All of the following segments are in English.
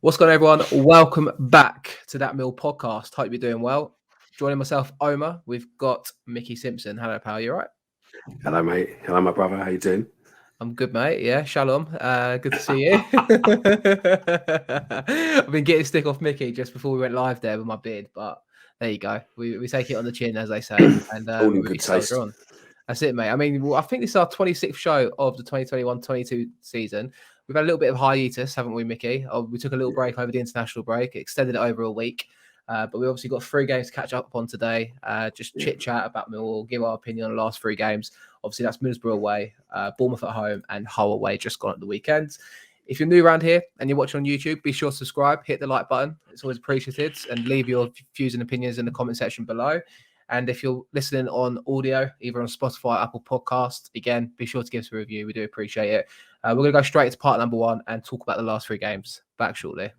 What's going on, everyone? Welcome back to That Mill podcast. Hope you're doing well. Joining myself, Omar, we've got Mickey Simpson. Hello, pal. You all right? Hello, mate. Hello, my brother. How you doing? I'm good, mate. Yeah, shalom. Good to see you. I've been getting stick off Mickey just before we went live there with my beard, but there you go. We take it on the chin, as they say, and All in we good soldier taste. on. That's it, mate. I mean, I think this is our 26th show of the 2021-22 season. We've had a little bit of hiatus, haven't we, Mickey? We took a little break over the international break, extended it over a week. But we obviously got 3 games to catch up on today. Just chit-chat about Millwall, give our opinion on the last 3 games. Obviously, that's Middlesbrough away, Bournemouth at home, and Hull away just gone at the weekend. If you're new around here and you're watching on YouTube, be sure to subscribe, hit the like button. It's always appreciated. And leave your views and opinions in the comment section below. And if you're listening on audio, either on Spotify, Apple Podcast, again, be sure to give us a review. We do appreciate it. We're going to go straight into part number 1 and talk about the last 3 games. Back shortly.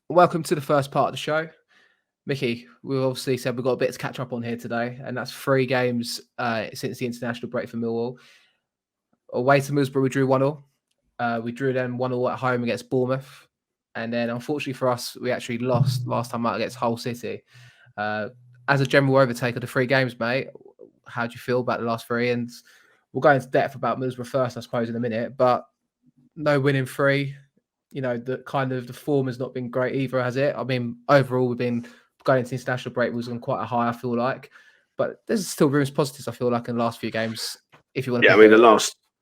Welcome to the first part of the show. Mickey, we obviously said we've got a bit to catch up on here today, and that's 3 games since the international break for Millwall. Away to Middlesbrough, we drew 1-1. We drew then 1-1 at home against Bournemouth. And then, unfortunately for us, we actually lost last time out against Hull City. As a general overtake of the 3 games, mate, how do you feel about the last 3? And we'll go into depth about Middlesbrough first, I suppose, in a minute. But no winning 3. You know, the form has not been great either, has it? I mean, overall, we've been going into the international break was on quite a high, I feel like. But there's still room for positives, I feel like, in the last few games. If you want to, I mean, the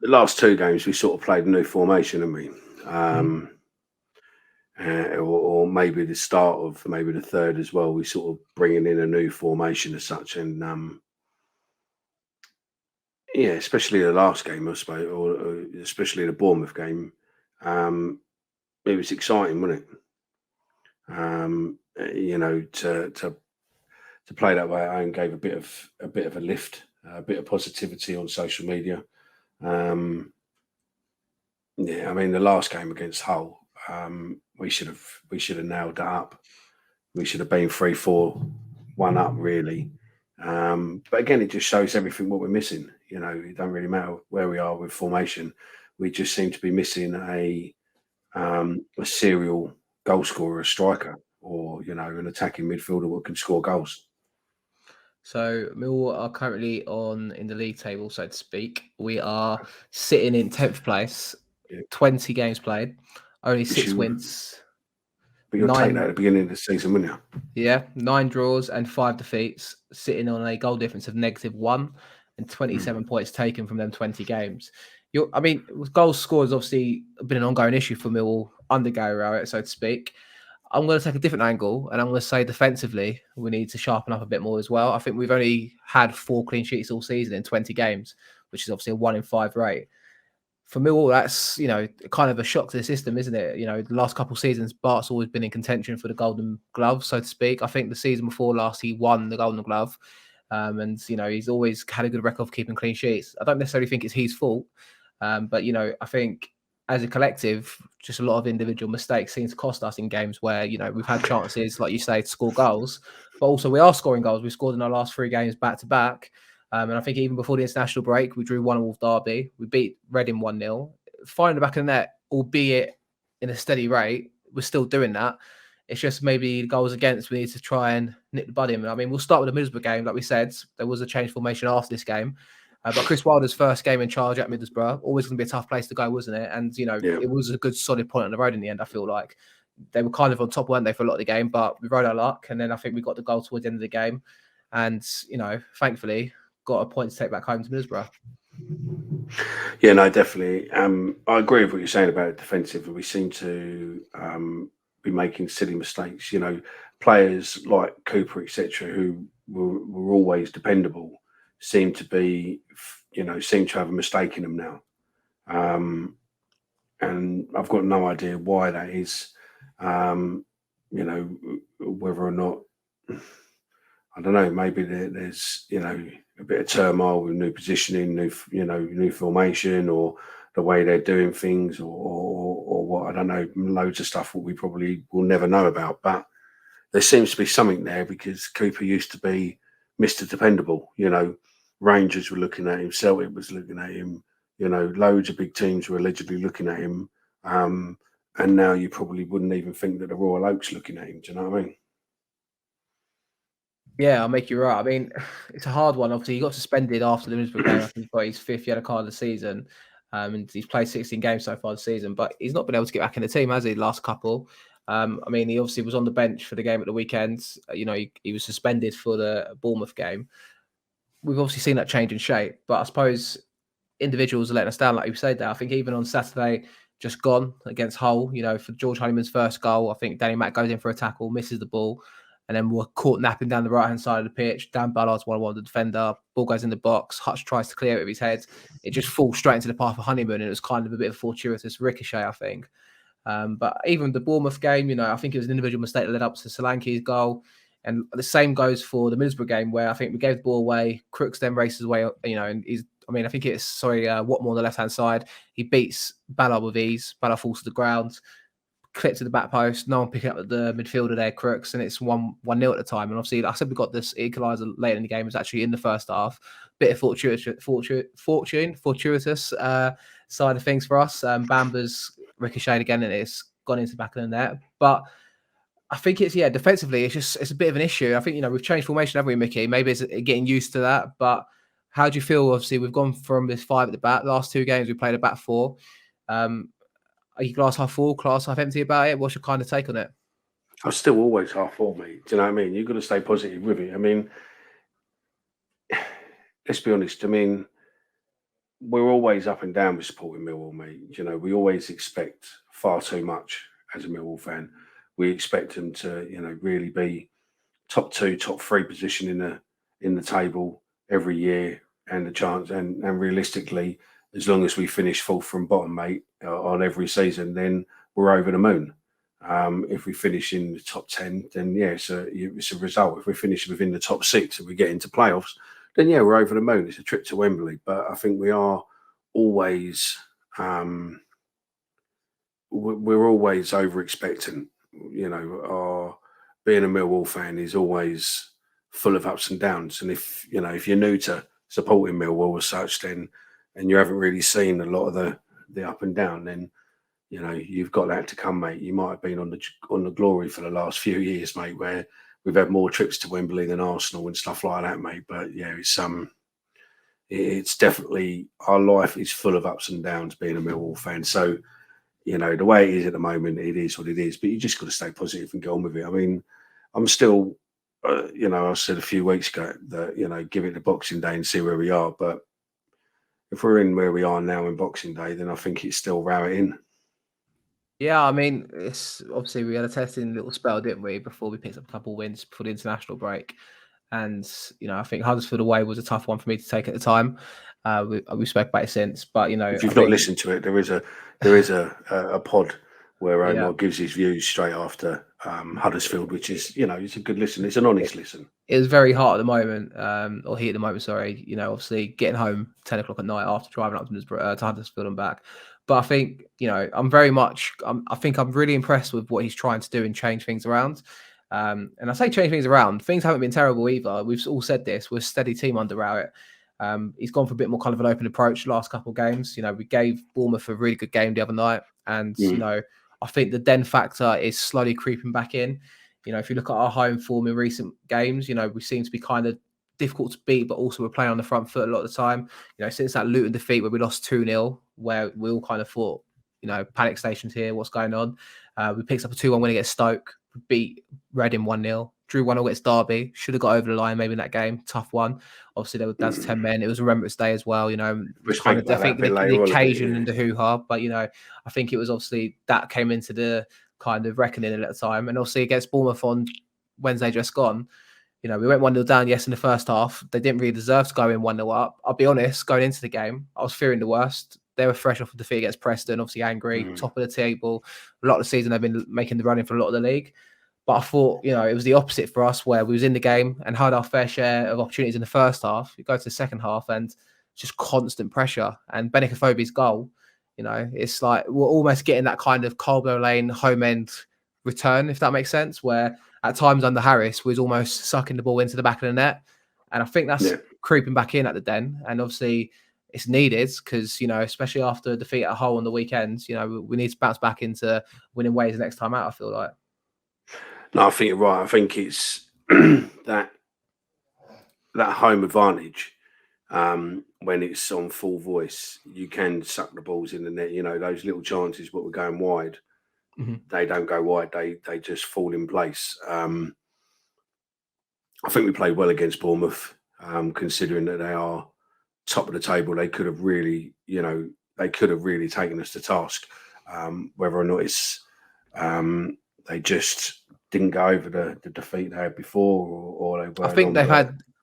last 2 games we sort of played a new formation, haven't we? Or maybe the start of maybe the third as well. We sort of bringing in a new formation as such, and especially the last game, I suppose, or especially the Bournemouth game. It was exciting, wasn't it? You know, to play that way at home gave a bit of a lift, a bit of positivity on social media. I mean, the last game against Hull, we should have nailed that up. We should have been 3-4-1 up, really. But again, it just shows everything what we're missing. You know, it don't really matter where we are with formation. We just seem to be missing a serial goal scorer, a striker, or an attacking midfielder who can score goals. So Millwall are currently in the league table, so to speak. We are sitting in 10th place, 20 games played, only 6 wins. But you'll take that at the beginning of the season, wouldn't you? Yeah, 9 draws and 5 defeats, sitting on a goal difference of -1 and 27 points taken from them 20 games. Goals scored has obviously been an ongoing issue for Millwall under Gary Rowett, so to speak. I'm going to take a different angle, and I'm going to say defensively, we need to sharpen up a bit more as well. I think we've only had 4 clean sheets all season in 20 games, which is obviously a 1 in 5 rate. For Millwall, that's, kind of a shock to the system, isn't it? The last couple of seasons, Bart's always been in contention for the Golden Glove, so to speak. I think the season before last, he won the Golden Glove. And he's always had a good record of keeping clean sheets. I don't necessarily think it's his fault. But, I think as a collective, just a lot of individual mistakes seem to cost us in games where, we've had chances, like you say, to score goals. But also we are scoring goals. We've scored in our last 3 games back-to-back. And I think even before the international break, we drew 1-1 with Derby. We beat Reading 1-0. Finding the back of the net, albeit in a steady rate, we're still doing that. It's just maybe goals against, we need to try and nip the bud in. I mean, we'll start with the Middlesbrough game. Like we said, there was a change formation after this game. But Chris Wilder's first game in charge at Middlesbrough, always going to be a tough place to go, wasn't it? And, It was a good solid point on the road in the end, I feel like. They were kind of on top, weren't they, for a lot of the game, but we rode our luck. And then I think we got the goal towards the end of the game. And, thankfully, got a point to take back home to Middlesbrough. Yeah, no, definitely. I agree with what you're saying about it defensively. We seem to be making silly mistakes. Players like Cooper, etc., who were always dependable, seem to have a mistake in them now. And I've got no idea why that is. Whether or not, I don't know, maybe there's, a bit of turmoil with new positioning, new formation, or the way they're doing things, or what, I don't know, loads of stuff what we probably will never know about. But there seems to be something there, because Cooper used to be Mr. Dependable, Rangers were looking at him, Celtic was looking at him, loads of big teams were allegedly looking at him. And now you probably wouldn't even think that the Royal Oak's looking at him. Do you know what I mean? Yeah, I'll make you right. I mean, it's a hard one. Obviously, he got suspended after the Middlesbrough game. I think he got his fifth yellow card of the season. And he's played 16 games so far this season, but he's not been able to get back in the team, has he? The last couple. I mean, he obviously was on the bench for the game at the weekend. He was suspended for the Bournemouth game. We've obviously seen that change in shape, but I suppose individuals are letting us down, like you said there. I think even on Saturday, just gone against Hull, for George Honeyman's first goal, I think Danny Mack goes in for a tackle, misses the ball, and then we're caught napping down the right-hand side of the pitch. Dan Ballard's one-on-one the defender, ball goes in the box, Hutch tries to clear it with his head. It just falls straight into the path of Honeyman, and it was kind of a bit of a fortuitous ricochet, I think. But even the Bournemouth game, I think it was an individual mistake that led up to Solanke's goal. And the same goes for the Middlesbrough game, where I think we gave the ball away. Crooks then races away, and I think it's Watmore on the left hand side. He beats Ballard with ease. Ballard falls to the ground, clip to the back post. No one picking up the midfielder there, Crooks, and it's 1-0 at the time. And obviously, like I said, we got this equaliser later in the game. It was actually in the first half. Bit of fortuitous side of things for us. Bamba's ricocheted again, and it's gone into the back of the net. But I think it's defensively, it's a bit of an issue. I think we've changed formation, haven't we, Mickey? Maybe it's getting used to that. But how do you feel? Obviously, we've gone from this 5 at the back. Last 2 games we played a back 4. Are you glass half full, glass half empty about it? What's your kind of take on it? I'm still always half full, mate. Do you know what I mean? You've got to stay positive with it. I mean, let's be honest. I mean, we're always up and down with supporting Millwall, mate. We always expect far too much as a Millwall fan. We expect them to, really be top 2, top 3 position in the table every year, and the chance, and realistically, as long as we finish 4th from bottom, mate, on every season, then we're over the moon. If we finish in the top 10, then it's a result. If we finish within the top 6 and we get into playoffs, then we're over the moon. It's a trip to Wembley. But I think we are always we're always over expectant. Being a Millwall fan is always full of ups and downs. And if you're new to supporting Millwall as such, then and you haven't really seen a lot of the up and down, then you've got that to come, mate. You might have been on the glory for the last few years, mate, where we've had more trips to Wembley than Arsenal and stuff like that, mate. But it's definitely, our life is full of ups and downs being a Millwall fan. So, the way it is at the moment, it is what it is. But you just got to stay positive and get on with it. I mean, I'm still, I said a few weeks ago that, give it to Boxing Day and see where we are. But if we're in where we are now in Boxing Day, then I think it's still in. Yeah, I mean, it's obviously we had a testing little spell, didn't we, before we picked up a couple of wins for the international break. And, I think Huddersfield away was a tough one for me to take at the time. We spoke about it since, but, if you've not listened to it, there is a pod where Omar gives his views straight after Huddersfield, which is, it's a good listen. It's an honest listen. It was very hot at the moment, or heat at the moment, sorry. Obviously getting home 10 o'clock at night after driving up to Huddersfield and back. But I think, I think I'm really impressed with what he's trying to do and change things around. And I say change things around. Things haven't been terrible either. We've all said this. We're a steady team under Rowett. He's gone for a bit more kind of an open approach the last couple of games. We gave Bournemouth a really good game the other night. And, I think the Den factor is slowly creeping back in. If you look at our home form in recent games, we seem to be kind of difficult to beat, but also we're playing on the front foot a lot of the time. Since that Luton defeat where we lost 2-0, where we all kind of thought, panic stations here, what's going on? We picked up a 2-1 win against Stoke, beat Reading 1-0, drew 1-0 against Derby, should have got over the line maybe in that game, tough one. Obviously, that's 10 men. It was Remembrance Day as well, kind of, I think the occasion and the hoo-ha, but, I think it was obviously that came into the kind of reckoning at the time. And obviously against Bournemouth on Wednesday just gone, we went 1-0 down, yes, in the first half. They didn't really deserve to go in 1-0 up. I'll be honest, going into the game, I was fearing the worst. They were fresh off a defeat against Preston, obviously angry, top of the table. A lot of the season they've been making the running for a lot of the league. But I thought, it was the opposite for us, where we was in the game and had our fair share of opportunities in the first half. You go to the second half and just constant pressure. And Benicophobi's goal, it's like we're almost getting that kind of Colbo Lane home end return, if that makes sense, where at times under Harris was almost sucking the ball into the back of the net. And I think that's creeping back in at the Den, and obviously it's needed because, especially after a defeat at Hull on the weekend, we need to bounce back into winning ways the next time out, I feel like. No, I think you're right. I think it's that home advantage. When it's on full voice, you can suck the balls in the net. Those little chances, but we're going wide. Mm-hmm. They don't go wide. They just fall in place. I think we played well against Bournemouth, considering that they are top of the table. They could have really, taken us to task. Whether or not it's they just didn't go over the defeat they had before, or they were. I think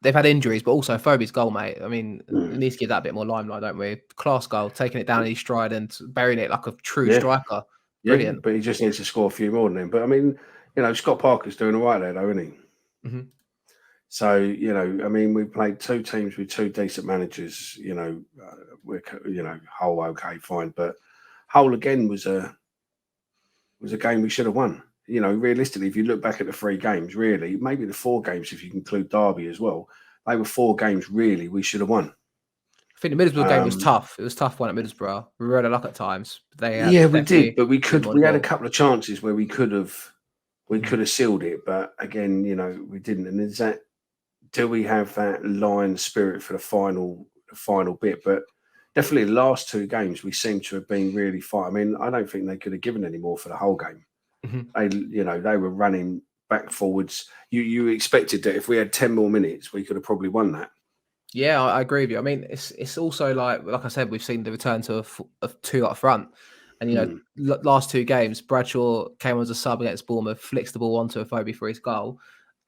they've had injuries, but also Phobie's goal, mate. I mean, we need to give that a bit more limelight, don't we? Class goal, taking it down in his stride and burying it like a true striker. Brilliant. Yeah, but he just needs to score a few more than him. But I mean, Scott Parker's doing all right there, though, isn't he? Mm-hmm. So we played two teams with two decent managers. We're Hull okay, fine, but Hull again was a game we should have won. Realistically, if you look back at the 3 games, really, maybe the 4 games, if you include Derby as well, they were 4 games really we should have won. I think the Middlesbrough game was tough. It was a tough one at Middlesbrough. We rode a luck at times. We did, but we had a couple of chances where we could have sealed it, but again, we didn't. And is that, do we have that lion spirit for the final bit? But definitely the last 2 games we seem to have been really fine. I mean, I don't think they could have given any more for the whole game. Mm-hmm. They were running back forwards. You expected that if we had 10 more minutes, we could have probably won that. Yeah, I agree with you. I mean, it's also like I said, we've seen the return to a 2 up front, and last 2 games, Bradshaw came on as a sub against Bournemouth, flicks the ball onto Afobe for his goal,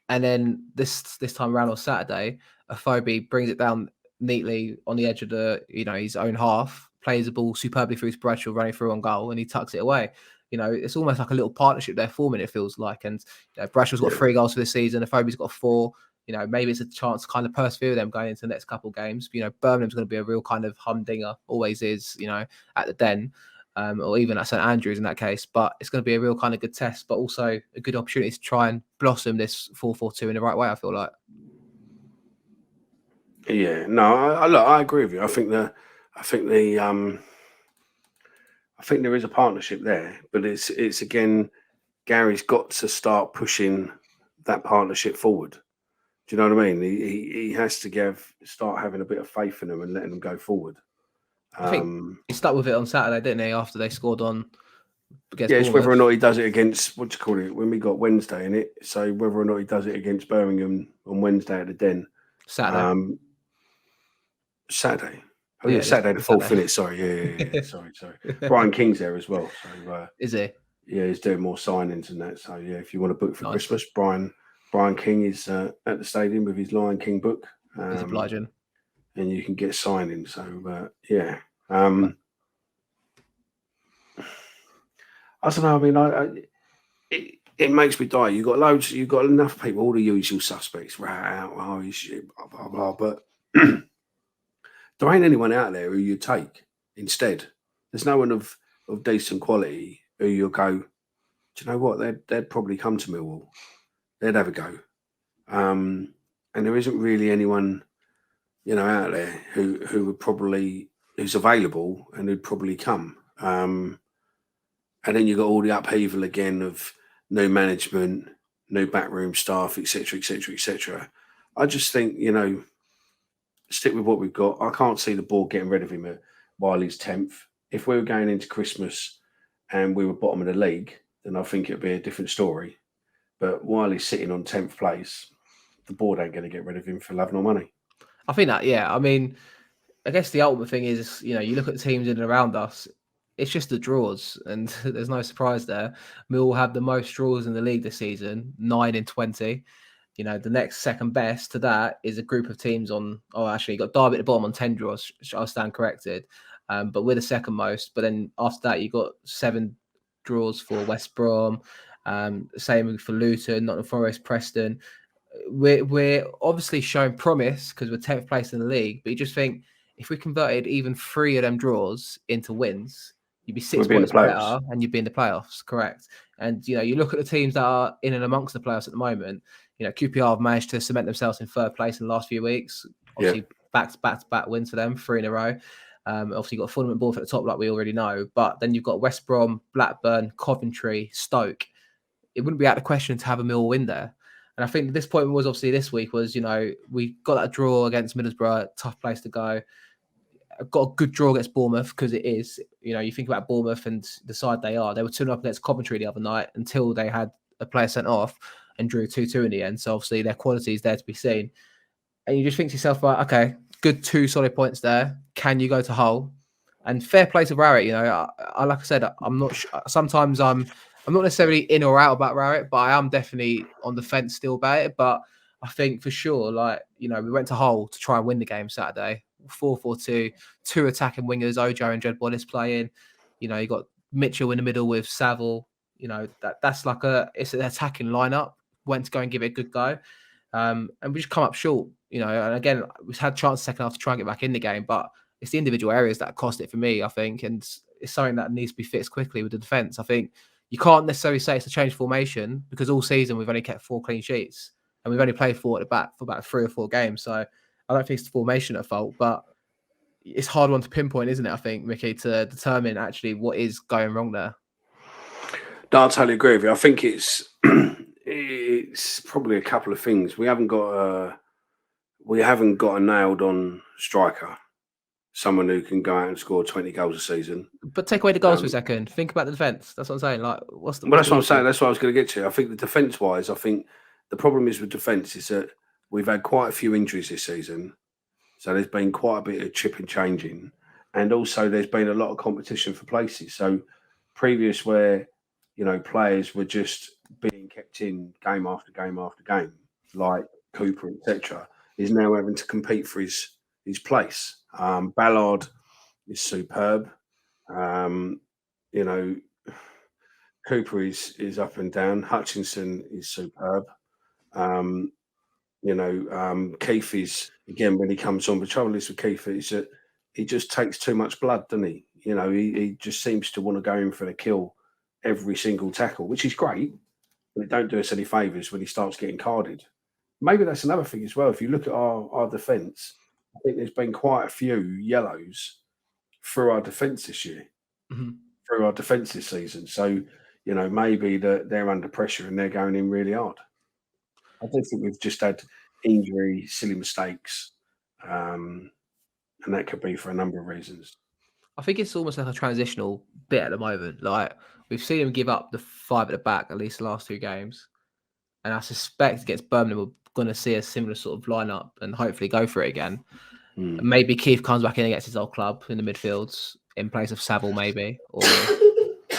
and then this time around on Saturday, Afobe brings it down neatly on the edge of his own half, plays the ball superbly through to Bradshaw running through on goal, and he tucks it away. It's almost like a little partnership they're forming, it feels like. And Bradshaw's got 3 goals for this season. Afobe's got 4. Maybe it's a chance to kind of persevere with them going into the next couple of games. Birmingham's going to be a real kind of humdinger, always is, at the Den, or even at St Andrews in that case. But it's going to be a real kind of good test, but also a good opportunity to try and blossom this 4-4-2 in the right way, I feel like. Yeah, no, I agree with you. I think there is a partnership there, but it's again, Gary's got to start pushing that partnership forward. Do you know what I mean? He has to start having a bit of faith in them and letting them go forward. I think he stuck with it on Saturday, didn't he? After they scored on against it's Bournemouth. whether or not he does it against, what do you call it, when we got Wednesday in it. So whether or not he does it against Birmingham on Wednesday at the Den. Saturday. Saturday. Oh yeah, Saturday the 4th, innit? Sorry, yeah. Sorry. Brian King's there as well. So is he? Yeah, he's doing more signings and that. So yeah, if you want to book for Christmas, Brian King is at the stadium with his Lion King book. He's obliging. And you can get signing. So yeah. I don't know. I mean, it makes me die. You've got enough people, all the usual suspects, right out, oh shit, blah blah blah. But there ain't anyone out there who you take instead. There's no one of decent quality who you'll go, do you know what? They'd probably come to Millwall. They'd have a go. And there isn't really anyone, out there who would probably, who's available and who'd probably come. And then you've got all the upheaval again of new management, new backroom staff, etc., etc., etc. I just think, stick with what we've got. I can't see the board getting rid of him while he's 10th. If we were going into Christmas and we were bottom of the league, then I think it'd be a different story. But while he's sitting on 10th place, the board ain't going to get rid of him for love nor money. I think that, yeah. I mean, I guess the ultimate thing is, you look at the teams in and around us, it's just the draws, and there's no surprise there. Millwall have the most draws in the league this season, 9 in 20. The next second best to that is a group of teams on. Oh, actually, you got Derby at the bottom on 10 draws. I'll stand corrected, but we're the second most. But then after that, you got 7 draws for West Brom. Same for Luton, Nottingham Forest, Preston. We're obviously showing promise because we're 10th place in the league. But you just think if we converted even 3 of them draws into wins, you'd be 6 points better, and you'd be in the playoffs. Correct. And you look at the teams that are in and amongst the playoffs at the moment. QPR have managed to cement themselves in 3rd place in the last few weeks. Obviously, back wins for them, 3 in a row. Obviously, you've got Fulham and Bournemouth at the top, like we already know. But then you've got West Brom, Blackburn, Coventry, Stoke. It wouldn't be out of the question to have a Millwall win there. And I think the disappointment was obviously this week was, we got that draw against Middlesbrough, tough place to go. Got a good draw against Bournemouth because it is, you think about Bournemouth and the side they are. They were 2-0 up against Coventry the other night until they had a player sent off and drew 2-2 in the end. So obviously their quality is there to be seen. And you just think to yourself, right, okay, good 2 solid points there. Can you go to Hull? And fair play to Rarrett. Like I said, I'm not sure. Sometimes I'm not necessarily in or out about Rarrett, but I am definitely on the fence still about it. But I think for sure, we went to Hull to try and win the game Saturday. 4-4-2, 2 attacking wingers, Ojo and Jed Wallace playing. You got Mitchell in the middle with Saville. That's like it's an attacking lineup. Went to go and give it a good go. And we just come up short, and again, we've had chance second half to try and get back in the game, but it's the individual areas that cost it for me, I think, and it's something that needs to be fixed quickly with the defence. I think you can't necessarily say it's a change formation because all season we've only kept 4 clean sheets and we've only played 4 at the back for about 3 or 4 games. So I don't think it's the formation at fault, but it's a hard one to pinpoint, isn't it? I think, Mickey, to determine actually what is going wrong there. No, I totally agree with you. I think it's it's probably a couple of things. We haven't got a nailed on striker, someone who can go out and score 20 goals a season. But take away the goals for a second. Think about the defence. That's what I'm saying. Like, that's what I'm saying. That's what I was going to get to. I think the defence wise, I think the problem is with defence is that we've had quite a few injuries this season. So there's been quite a bit of chip and changing. And also there's been a lot of competition for places. So previous where, players were just being kept in game after game after game, like Cooper, etc., is now having to compete for his place. Ballard is superb. Cooper is up and down. Hutchinson is superb. Keith is, again, when he comes on, the trouble is with Keith is that he just takes too much blood, doesn't he? He just seems to want to go in for the kill every single tackle, which is great, but it don't do us any favours when he starts getting carded. Maybe that's another thing as well. If you look at our defence, I think there's been quite a few yellows through our defence this year, through our defence this season. So, maybe they're under pressure and they're going in really hard. I don't think we've just had injury, silly mistakes, and that could be for a number of reasons. I think it's almost like a transitional bit at the moment. Like, we've seen him give up the 5 at the back at least the last 2 games. And I suspect against Birmingham, we're going to see a similar sort of lineup and hopefully go for it again. Maybe Keith comes back in against his old club in the midfields in place of Saville, maybe, or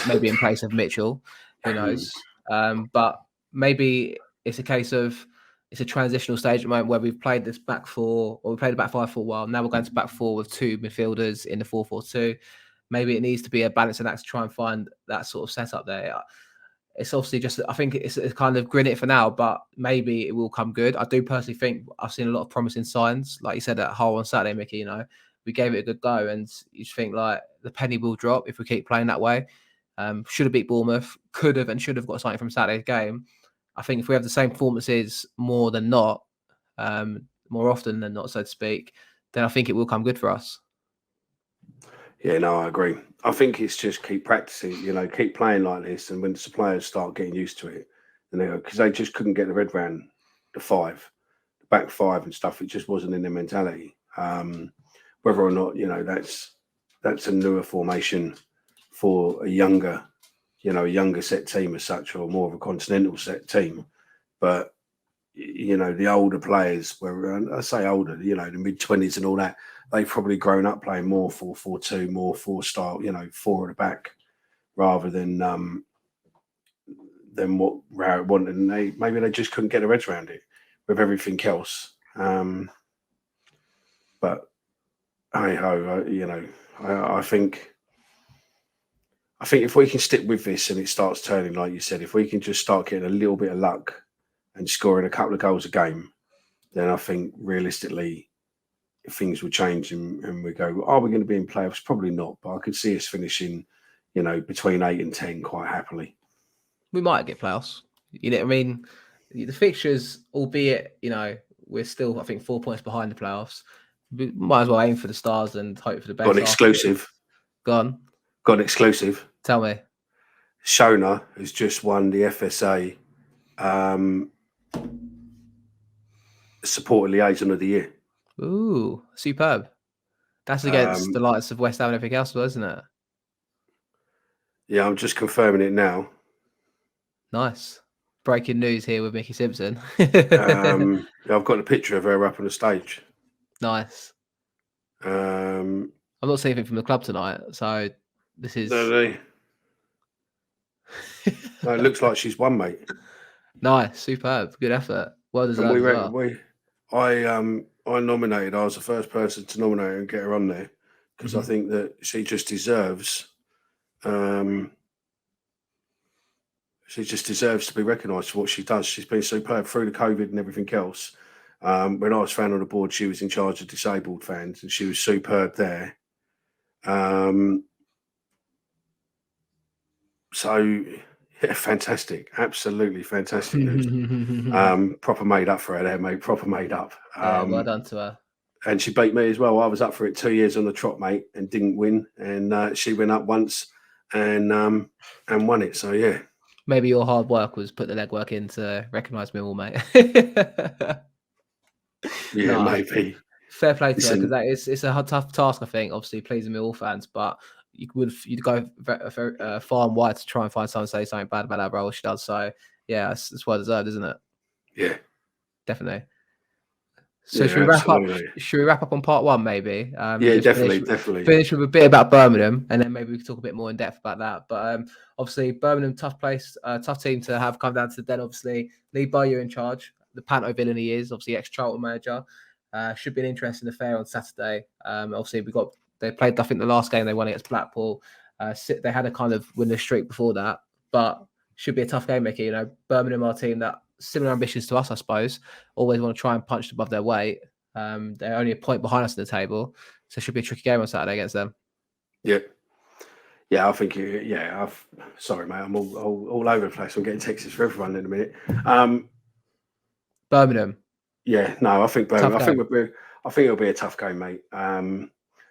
maybe in place of Mitchell. Who knows? But maybe it's a case of it's a transitional stage at the moment where we've played this back 4, or we played the back 5 for a while. Now we're going to back 4 with 2 midfielders in the 4-4-2. Maybe it needs to be a balancing act to try and find that sort of setup there. It's obviously just, I think it's kind of grin it for now, but maybe it will come good. I do personally think I've seen a lot of promising signs. Like you said at Hull on Saturday, Mickey, we gave it a good go, and you just think like the penny will drop if we keep playing that way. Should have beat Bournemouth, could have and should have got something from Saturday's game. I think if we have the same performances more than not, more often than not, so to speak, then I think it will come good for us. Yeah, no, I agree. I think it's just keep practicing, keep playing like this, and when the players start getting used to it, and because they just couldn't get the red round the 5, the back 5 and stuff, it just wasn't in their mentality. Whether or not that's a newer formation for a younger set team as such, or more of a continental set team, but the older players, where I say older, the mid-20s and all that, they've probably grown up playing more 4-4-2, more 4 style, 4 at the back, rather than what Rowett wanted, and maybe they just couldn't get their heads around it with everything else. But hey ho, I think if we can stick with this and it starts turning, like you said, if we can just start getting a little bit of luck and scoring a couple of goals a game, then I think realistically things will change and we go, are we going to be in playoffs? Probably not, but I could see us finishing, between 8 and 10 quite happily. We might get playoffs. I mean, the fixtures, albeit, we're still, I think, 4 points behind the playoffs. We might as well aim for the stars and hope for the best. Got an exclusive. Go on. Got an exclusive. Tell me. Shona has just won the FSA Supporter Liaison of the Year. Ooh, superb. That's against the likes of West Ham and everything else, isn't it? Yeah, I'm just confirming it now. Nice. Breaking news here with Mickey Simpson. I've got a picture of her up on the stage. Nice. I'm not seeing anything from the club tonight, so this is... No, it looks like she's won, mate. Nice, superb, good effort. Well deserved as well. I nominated. I was the first person to nominate her and get her on there because I think that she just deserves. She just deserves to be recognised for what she does. She's been superb through the COVID and everything else. When I was found on the board, she was in charge of disabled fans, and she was superb there. So, yeah, fantastic, absolutely fantastic news. Proper made up for her there, mate. Proper made up. Yeah, well done to her. And she beat me as well. I was up for it 2 years on the trot, mate, and didn't win. And she went up once and won it. So yeah. Maybe your hard work was put the legwork in to recognise Millwall, mate. Yeah, no, maybe. Fair play to her, because it's a tough task, I think, obviously pleasing Millwall fans, but you'd go far and wide to try and find someone to say something bad about that role she does. So yeah, it's well deserved, isn't it? Yeah. Definitely. So should we wrap up on part one, maybe? Yeah, definitely. Finish with a bit about Birmingham, and then maybe we can talk a bit more in depth about that. But obviously, Birmingham, tough place, tough team to have come down to the Den. Obviously, Lee Bowyer in charge, the Panto villain he is, obviously ex-Charlton manager. Should be an interesting affair on Saturday. Obviously, they played, I think, the last game they won against Blackpool. They had a kind of winless streak before that, but should be a tough game, Mickey. You know, Birmingham are a team that similar ambitions to us, I suppose. Always want to try and punch above their weight. They're only a point behind us in the table, so it should be a tricky game on Saturday against them. Yeah, I think. Sorry, mate. I'm all over the place. I'm getting texts for everyone in a minute. Birmingham. Yeah, no, I think Birmingham. I think it'll be a tough game, mate.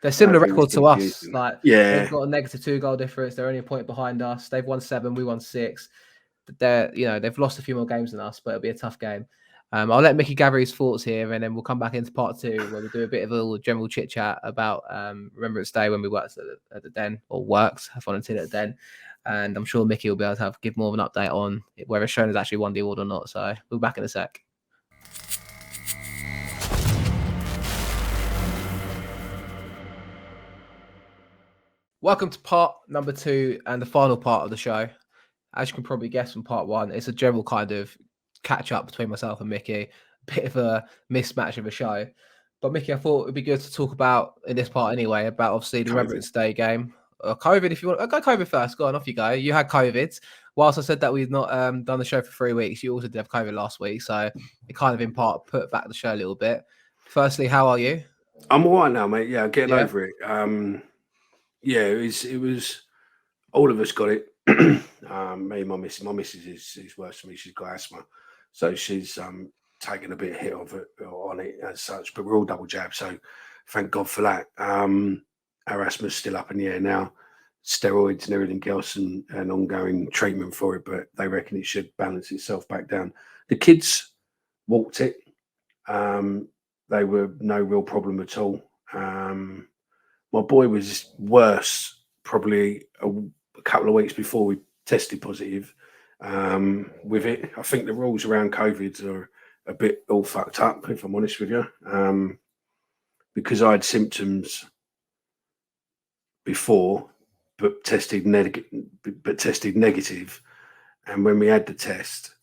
They're similar record to us. They've got a negative 2 goal difference. They're only a point behind us. They've won 7, we won 6. They've lost a few more games than us, but it'll be a tough game. I'll let Mickey gather his thoughts here, and then we'll come back into part 2 where we'll do a bit of a general chit chat about Remembrance Day when we worked at the Den, or worked, have fun until at the Den. And I'm sure Mickey will be able to give more of an update on whether Shona's actually won the award or not. So we'll be back in a sec. Welcome to part number 2 and the final part of the show. As you can probably guess from part 1, it's a general kind of catch up between myself and Mickey, a bit of a mismatch of a show. But Mickey, I thought it'd be good to talk about, in this part anyway, about obviously the Remembrance Day game. COVID, if you want. Go COVID first. Go on, off you go. You had COVID. Whilst I said that we've not done the show for 3 weeks, you also did have COVID last week. So it kind of in part put back the show a little bit. Firstly, how are you? I'm all right now, mate. Yeah, getting over it. Yeah, it was all of us got it. Me and my missus. My missus is worse than me. She's got asthma, so she's taken a bit of hit on it as such. But we're all double jabbed, so thank God for that. Our asthma's still up in the air now, steroids and everything else, and ongoing treatment for it. But they reckon it should balance itself back down. The kids walked it. They were no real problem at all. My boy was worse probably a couple of weeks before we tested positive with it. I think the rules around COVID are a bit all fucked up, if I'm honest with you, because I had symptoms before, but tested negative. And when we had the test,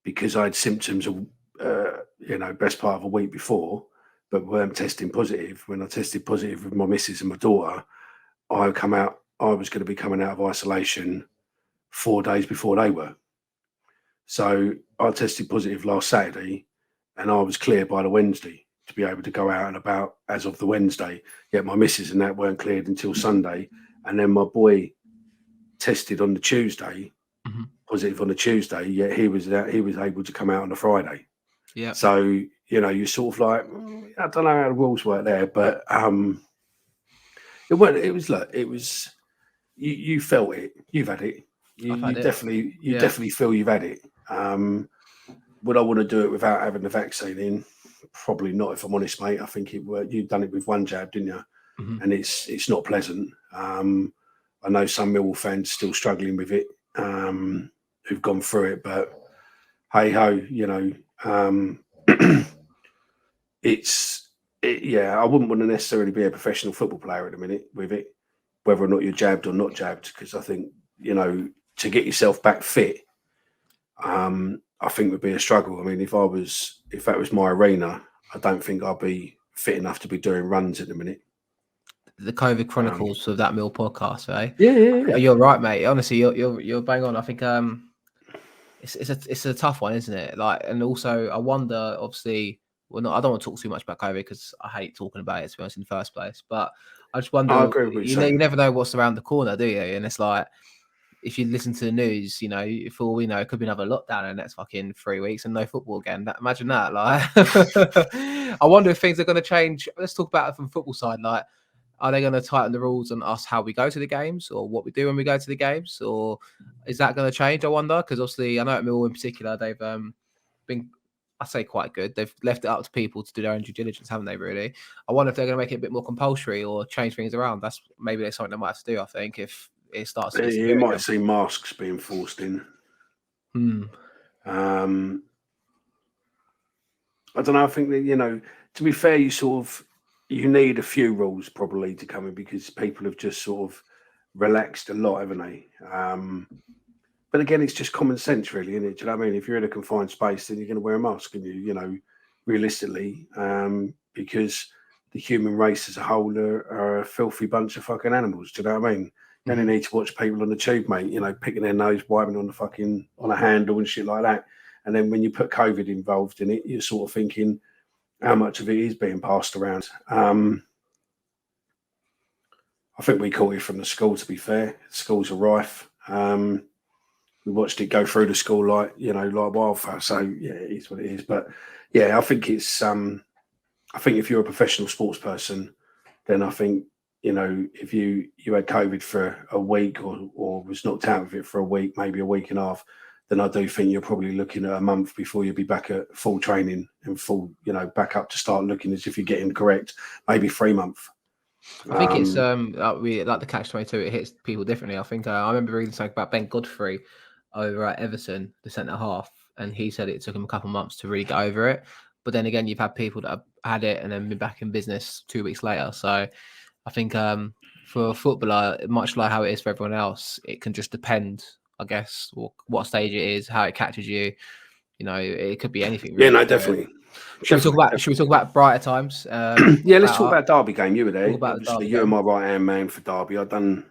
because I had symptoms, best part of a week before, but weren't testing positive. When I tested positive with my missus and my daughter, I was going to be coming out of isolation 4 days before they were. So I tested positive last Saturday, and I was clear by the Wednesday to be able to go out and about as of the Wednesday. Yet my missus and that weren't cleared until Sunday. And then my boy tested on the Tuesday, positive on the Tuesday, yet he was able to come out on the Friday. Yeah. So, You know, you're sort of like, I don't know how the rules work there, but it was. Look, it was. You felt it. You've had it. I've had You it. definitely feel you've had it. Would I want to do it without having the vaccine in? Probably not, if I'm honest, mate. I think you've done it with one jab, didn't you? Mm-hmm. And it's not pleasant. I know some Millwall fans still struggling with it, who've gone through it, but hey ho, you know, I wouldn't want to necessarily be a professional football player at the minute with it, whether or not you're jabbed or not jabbed, because I think, you know, to get yourself back fit, I think would be a struggle. I mean, if that was my arena, I don't think I'd be fit enough to be doing runs at the minute. The COVID Chronicles of that Mill podcast, eh? Yeah. You're right, mate. Honestly, you're bang on. I think it's a tough one, isn't it? Like, and also I wonder, obviously, I don't want to talk too much about COVID because I hate talking about it, to be honest, in the first place. But I just wonder, I agree with what you're saying. you never know what's around the corner, do you? And it's like, if you listen to the news, you know, for all we know, it could be another lockdown in the next fucking 3 weeks and no football again. Imagine that. Like, I wonder if things are going to change. Let's talk about it from the football side. Like, are they going to tighten the rules on us how we go to the games, or what we do when we go to the games, or is that going to change? I wonder, because obviously I know at Millwall in particular they've been, I say, quite good. They've left it up to people to do their own due diligence, haven't they? Really. I wonder if they're going to make it a bit more compulsory or change things around. That's something they might have to do. I think if it starts to get You might see masks being forced in. I don't know. I think that, you know, to be fair, you need a few rules probably to come in, because people have just sort of relaxed a lot, haven't they? But again, it's just common sense, really, isn't it? Do you know what I mean? If you're in a confined space, then you're going to wear a mask, and you know, realistically, because the human race as a whole are a filthy bunch of fucking animals. Do you know what I mean? You only need to watch people on the tube, mate, you know, picking their nose, wiping on a handle and shit like that. And then when you put COVID involved in it, you're sort of thinking how much of it is being passed around. I think we caught it from the school, to be fair. Schools are rife. We watched it go through the school like wildfire. So yeah, it is what it is. But yeah, I think it's I think if you're a professional sports person, then I think, you know, if you had COVID for a week or was knocked out of it for a week, maybe a week and a half, then I do think you're probably looking at a month before you'll be back at full training and full, you know, back up to start looking as if you're getting correct, maybe 3 months. I think it's we like the catch-22. It hits people differently. I think I remember reading something about Ben Godfrey over at Everton, the centre half, and he said it took him a couple of months to really get over it. But then again, you've had people that have had it and then been back in business 2 weeks later. So I think for a footballer, much like how it is for everyone else, it can just depend, I guess, what stage it is, how it catches you. You know, it could be anything. Really. Yeah, no, definitely. Should we talk about brighter times? Yeah, let's talk about Derby game. You were there. Obviously, you were my right hand man for Derby. I've done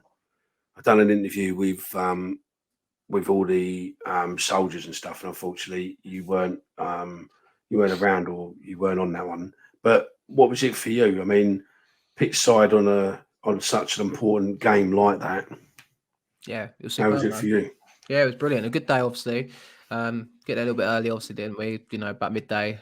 an interview with all the soldiers and stuff, and unfortunately, you weren't around, or you weren't on that one. But what was it for you? I mean, pitch side on such an important game like that. Yeah, it was how was it for you? Yeah, it was brilliant. A good day, obviously. Get there a little bit early, obviously, didn't we? You know, about midday.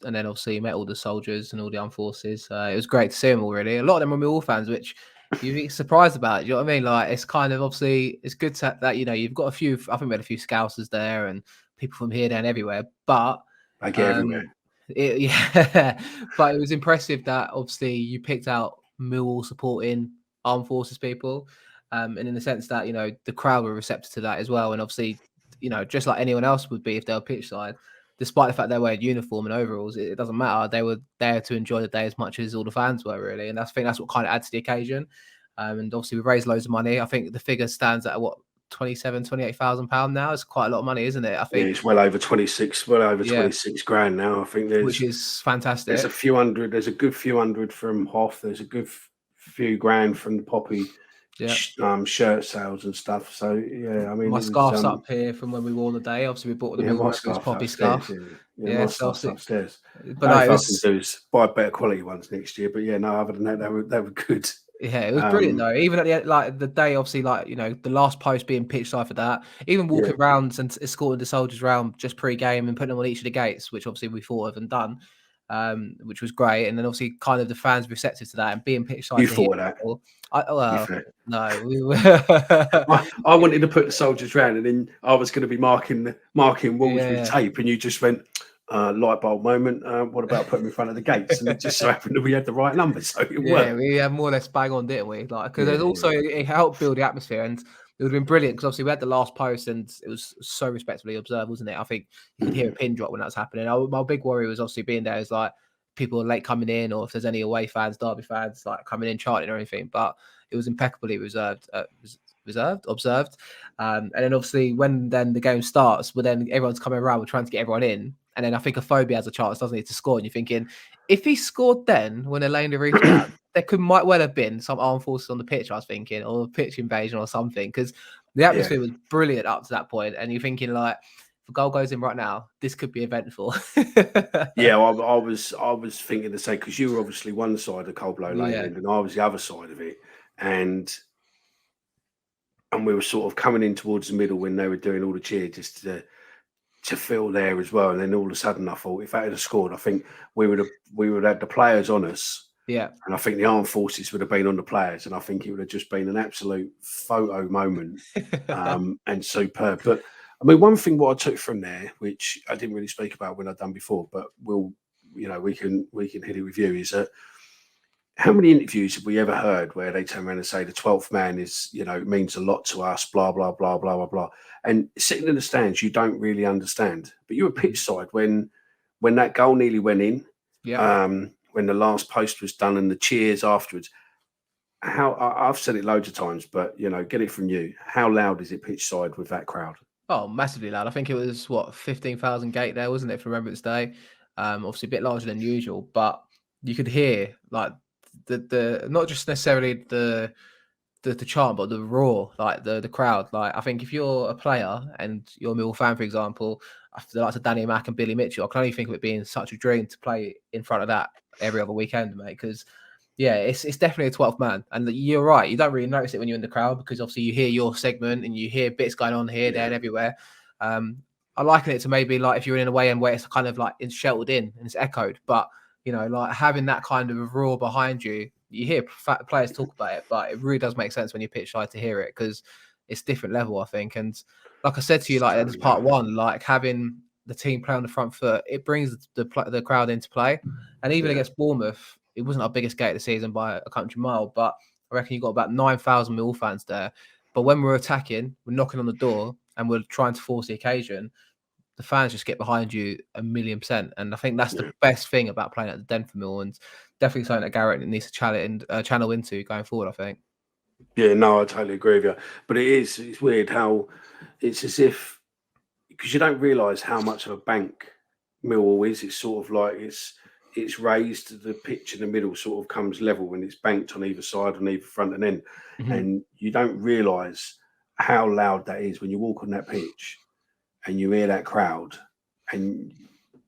And then obviously met all the soldiers and all the armed forces. It was great to see them all, really. A lot of them were Millwall fans, which you'd be surprised about. You know what I mean? Like, it's kind of, obviously, it's good that, you know, you've got a few, I think we had a few Scousers there and people from here, there and everywhere. But I get everywhere. Yeah, but it was impressive that obviously you picked out Millwall supporting armed forces people. And in the sense that, you know, the crowd were receptive to that as well. And obviously, you know, just like anyone else would be if they were pitch side, despite the fact they wearing uniform and overalls, it doesn't matter. They were there to enjoy the day as much as all the fans were, really. And I think that's what kind of adds to the occasion. And obviously we raised loads of money. I think the figure stands at what, 28,000 pounds now. It's quite a lot of money, isn't it? I think it's well over 26 grand now. I think which is fantastic. There's a good few hundred from Hoff. There's a good few grand from the Poppy shirt sales and stuff. So yeah, I mean, my scarf's up here from when we wore the day. Obviously, we bought the my scarf Poppy upstairs, scarf. My scarf's upstairs. But I can do is buy better quality ones next year. But yeah, no, other than that, they were good. Yeah, it was brilliant though. Even at the day, obviously, like, you know, the last post being pitch side for that. Even walking round and escorting the soldiers around just pre-game and putting them on each of the gates, which obviously we thought of and done. which was great. And then obviously kind of the fans receptive to that and being pitch side You to hear thought of that. people. You fair. No, we were. I wanted to put the soldiers round, and then I was going to be marking walls with tape, and you just went light bulb moment. What about putting them in front of the gates? And it just so happened that we had the right numbers, so it worked. We had more or less bang on, didn't we? Like, because also it helped build the atmosphere, and it would have been brilliant because obviously we had the last post and it was so respectfully observed, wasn't it? I think you could hear a pin drop when that was happening. My big worry was obviously being there is like people are late coming in, or if there's any away fans, Derby fans, like coming in chanting or anything. But it was impeccably observed. And then obviously when then the game starts, but then everyone's coming around, we're trying to get everyone in. And then I think a phobia has a chance, doesn't he, to score? And you're thinking, if he scored then when they're laying the roof down, there might well have been some armed forces on the pitch, I was thinking, or a pitch invasion or something, because the atmosphere was brilliant up to that point. And you're thinking, like, if a goal goes in right now, this could be eventful. Yeah, I was thinking the same, because you were obviously one side of Coldblow Lane end, and I was the other side of it. And we were sort of coming in towards the middle when they were doing all the cheer, just to feel there as well. And then all of a sudden I thought, if they had scored, I think we would have had the players on us. Yeah. And I think the armed forces would have been on the players. And I think it would have just been an absolute photo moment and superb. But I mean, one thing what I took from there, which I didn't really speak about when I'd done before, but we can hit it with you, is that how many interviews have we ever heard where they turn around and say the 12th man is, means a lot to us, blah, blah, blah, blah, blah, blah. And sitting in the stands, you don't really understand. But you were pitch side when that goal nearly went in, when the last post was done and the cheers afterwards. I've said it loads of times, but, get it from you. How loud is it pitch side with that crowd? Oh, massively loud. I think it was, 15,000 gate there, wasn't it, for Remembrance Day? Obviously a bit larger than usual, but you could hear, like, the not just necessarily the chant, but the roar, like the crowd. Like, I think if you're a player and you're a Millwall fan, for example, after the likes of Danny Mack and Billy Mitchell, I can only think of it being such a dream to play in front of that every other weekend, mate. Because it's definitely a 12th man, and you're right. You don't really notice it when you're in the crowd because obviously you hear your segment and you hear bits going on here, there, and everywhere. I liken it to maybe like if you're in a way and where it's kind of like it's sheltered in and it's echoed, but like having that kind of roar behind you, you hear players talk about it, but it really does make sense when you pitch side to hear it because it's different level, I think. And like I said to you, like as part one, like having the team play on the front foot, it brings the crowd into play. And even against Bournemouth, it wasn't our biggest gate of the season by a country mile, but I reckon you got about 9,000 Millwall fans there. But when we're attacking, we're knocking on the door and we're trying to force the occasion, the fans just get behind you 1,000,000%. And I think that's the best thing about playing at the Den for Mill, and definitely something that Garrett needs to channel into going forward, I think. Yeah, no, I totally agree with you. But it's weird how it's as if, because you don't realise how much of a bank Millwall is. It's sort of like it's raised, the pitch in the middle sort of comes level when it's banked on either side, on either front and end. And you don't realise how loud that is when you walk on that pitch and you hear that crowd, and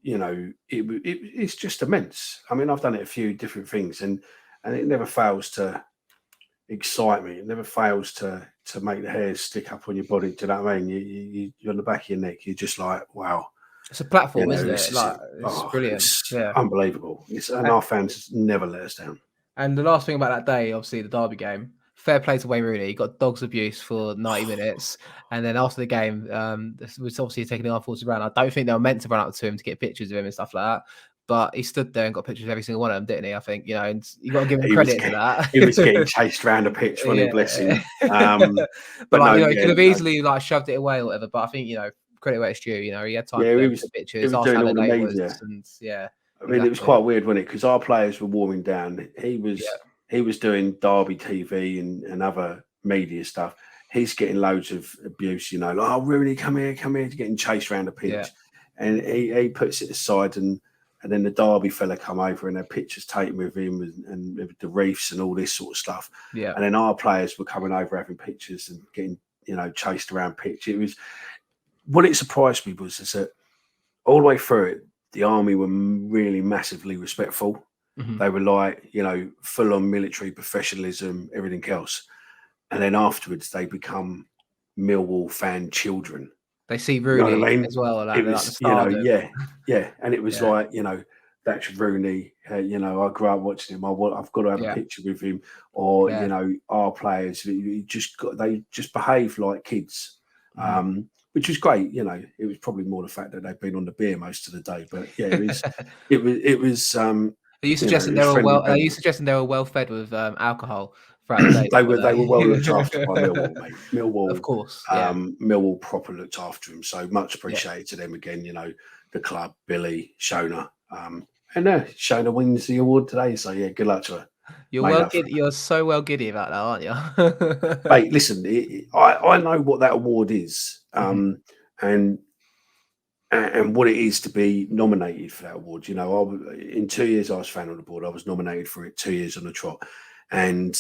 it's just immense. I mean, I've done it a few different things, and it never fails to excite me. It never fails to make the hairs stick up on your body. Do you know what I mean? You're on the back of your neck. You're just like, wow. It's a platform, isn't it? It's brilliant. It's unbelievable. And our fans never let us down. And the last thing about that day, obviously, the Derby game. Fair play to Wayne Rooney. He got dog's abuse for 90 minutes. And then after the game, was obviously taking the armed forces around. I don't think they were meant to run up to him to get pictures of him and stuff like that. But he stood there and got pictures of every single one of them, didn't he? I think, and you got to give him credit for that. He was getting chased around the pitch when he bless him. But he could have easily shoved it away or whatever. But I think, credit where it's due. He had time to take pictures. He was doing all the media. I mean, it was quite weird, wasn't it? Because our players were warming down. He was doing Derby TV and other media stuff. He's getting loads of abuse, like, oh, Rooney, come here, getting chased around the pitch. And he puts it aside, and then the Derby fella come over and their pictures taken with him and with the reefs and all this sort of stuff. Yeah. And then our players were coming over having pictures and getting, chased around pitch. It was, what it surprised me was is that all the way through it, the army were really massively respectful. They were like, full on military professionalism, everything else. And then afterwards, they become Millwall fan children. They see Rooney as well. It was, And it was like, That's Rooney. You know, I grew up watching him. I've got to have a Yeah. picture with him. Or Yeah. you know, our players. They just behave like kids, which was great. You know, it was probably more the fact that they've been on the beer most of the day. But yeah, it was. Are you You know, it suggesting was friendly Are you banter. suggesting they were well fed with alcohol throughout the day? They were well looked after by Millwall, mate. Of course, yeah, Millwall proper looked after him. So much yeah. appreciated to them again. You know, the club, Billy, Shona, and Shona wins the award today. So yeah, good luck to her. You're Made well up for it. giddy. You're so well giddy about that, aren't you? Mate, listen, I know what that award is, Mhm. and what it is to be nominated for that award. You know, in 2 years I was fan on the board. I was nominated for it 2 years on the trot, and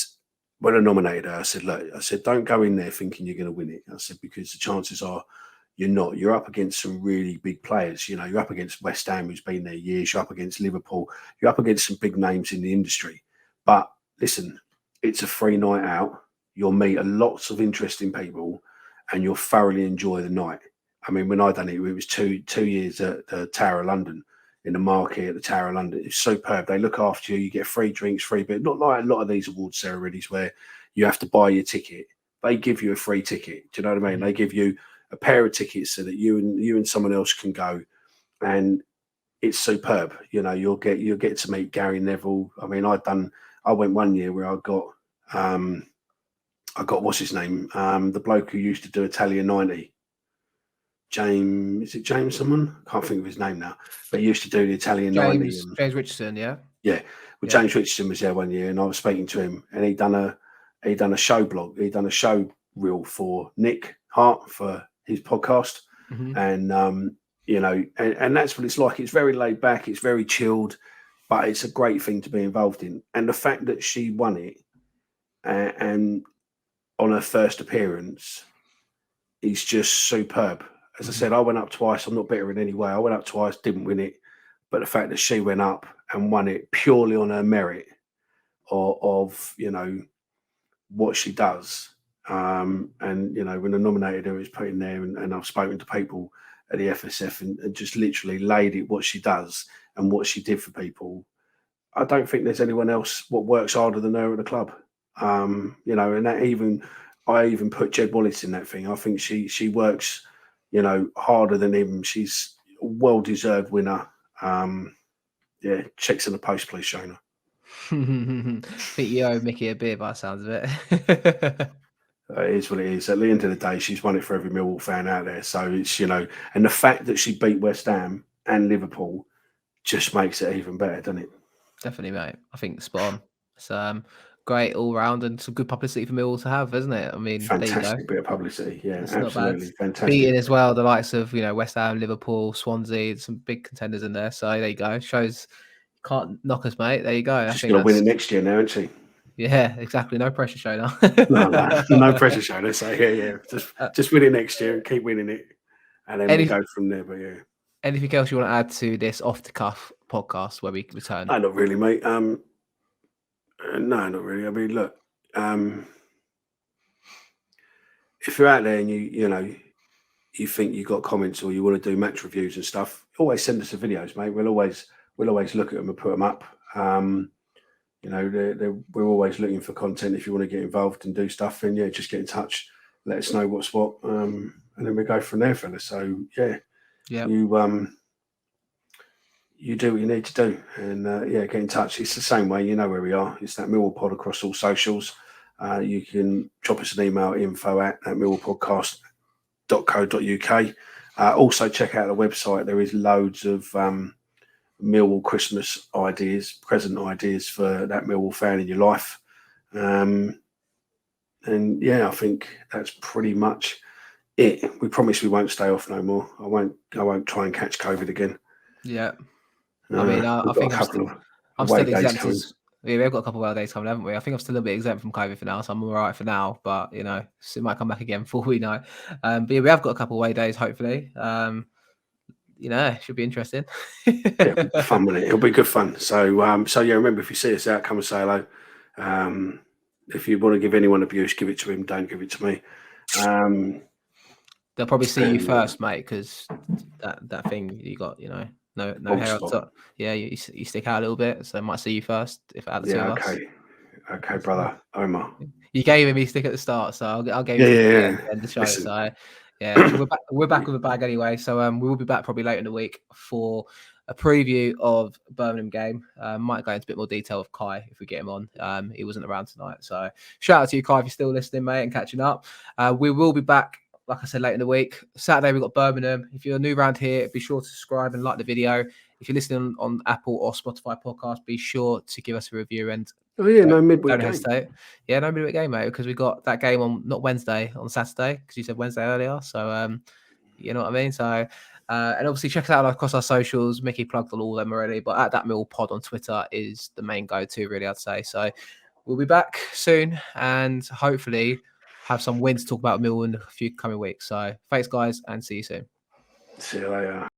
when I nominated her, I said, "Look, I said, don't go in there thinking you're going to win it." I said because the chances are you're not. You're up against some really big players. You know, you're up against West Ham, who's been there years. You're up against Liverpool. You're up against some big names in the industry. But listen, it's a free night out. You'll meet a lots of interesting people, and you'll thoroughly enjoy the night. I mean, when I done it, it was two years at the Tower of London, in the market at the Tower of London. It's superb. They look after you. You get free drinks, free beer. Not like a lot of these award ceremonies where you have to buy your ticket. They give you a free ticket. Do you know what I mean? They give you a pair of tickets so that you and someone else can go, and it's superb. You know, you'll get to meet Gary Neville. I mean, I went one year where I got what's his name, the bloke who used to do Italian 90. Is it James someone? I can't think of his name now, but he used to do the Italian 90. And James Richardson, yeah, yeah, well, yeah. James Richardson was there one year, and I was speaking to him, and he'd done a show blog, he'd done a show reel for Nick Hart for his podcast, Mhm. and you know, and that's what it's like. It's very laid back, it's very chilled, but it's a great thing to be involved in. And the fact that she won it, and on her first appearance, is just superb. As I Mhm. said, I went up twice. I'm not bitter in any way. I went up twice, didn't win it, but the fact that she went up and won it purely on her merit of you know what she does, and you know when I nominated her, it's put in there, and I've spoken to people at the FSF and just literally laid it what she does and what she did for people. I don't think there's anyone else what works harder than her at the club. You know, and I even put Jed Wallace in that thing. I think she works, you know, harder than him. She's a well deserved winner. Yeah, checks in the post, please, Shona. I think you owe Mickey a beer by the sounds of it. It is what it is. At the end of the day, she's won it for every Millwall fan out there. So it's, you know, and the fact that she beat West Ham and Liverpool just makes it even better, doesn't it? Definitely, mate. I think spot on. It's great all round and some good publicity for Millwall to have, isn't it? I mean, there you go. Fantastic bit of publicity. Yeah, It's not bad. absolutely fantastic. Beating as well the likes of West Ham, Liverpool, Swansea, some big contenders in there. So there you go. Shows you can't knock us, mate. There you go. I She's think going to win that's it next year now, isn't she? yeah, exactly. No pressure, Shona. No pressure, Shona. So yeah. Uh, Just win it next year and keep winning it, and then we any, go from there. But yeah, anything else you want to add to this off the cuff podcast where we return? no, not really, mate. No, not really. I mean, look, if you're out there and you know you think you've got comments or you want to do match reviews and stuff, always send us the videos, mate. We'll always look at them and put them up. You know, we're always looking for content. If you want to get involved and do stuff, then yeah, just get in touch. Let us know what's what, and then we go from there, fella. So yeah, Yeah, you do what you need to do, and yeah, get in touch. It's the same way. You know where we are. It's that Millwall Pod across all socials. You can drop us an email, info@millwallpodcast.co.uk. Also check out the website. There is loads of Millwall Christmas ideas, present ideas for that Millwall fan in your life. And yeah, I think that's pretty much it. We promise we won't stay off no more. I won't try and catch COVID again. yeah. I mean, I We've got think a couple of I'm away still days exempt coming. as yeah, we've got a couple of days coming, haven't we? I think I'm still a little bit exempt from COVID for now, so I'm all right for now. But so it might come back again before we know. But yeah, we have got a couple of away days, hopefully. It should be interesting. Yeah, it'll be fun, won't it? It'll be good fun. So yeah, remember if you see us out, come and say hello. If you want to give anyone abuse, give it to him. Don't give it to me. They'll probably see you And, first, mate, because that thing you got, No Bald hair on spot. top. Yeah, you stick out a little bit, so I might see you first if out of the two Yeah, of us. okay, brother, Omar. You gave me stick at the start, so I'll give Yeah, you yeah, stick at yeah. the end of the show. Listen, So yeah, we're back with a bag anyway. So we will be back probably later in the week for a preview of Birmingham game. Might go into a bit more detail with Kai if we get him on. He wasn't around tonight, so shout out to you, Kai, if you're still listening, mate, and catching up. We will be back. Like I said, later in the week. Saturday, we've got Birmingham. If you're new around here, be sure to subscribe and like the video. If you're listening on Apple or Spotify podcast, be sure to give us a review and oh yeah, no midweek don't game. hesitate. Yeah, no midweek game, mate, because we got that game on not Wednesday, on Saturday, because you said Wednesday earlier. So you know what I mean? So and obviously check us out across our socials. Mickey plugged on all of them already, but at that Mill Pod on Twitter is the main go-to, really, I'd say. So we'll be back soon and hopefully have some wins to talk about Mill in a few coming weeks. So thanks, guys, and see you soon. See you later.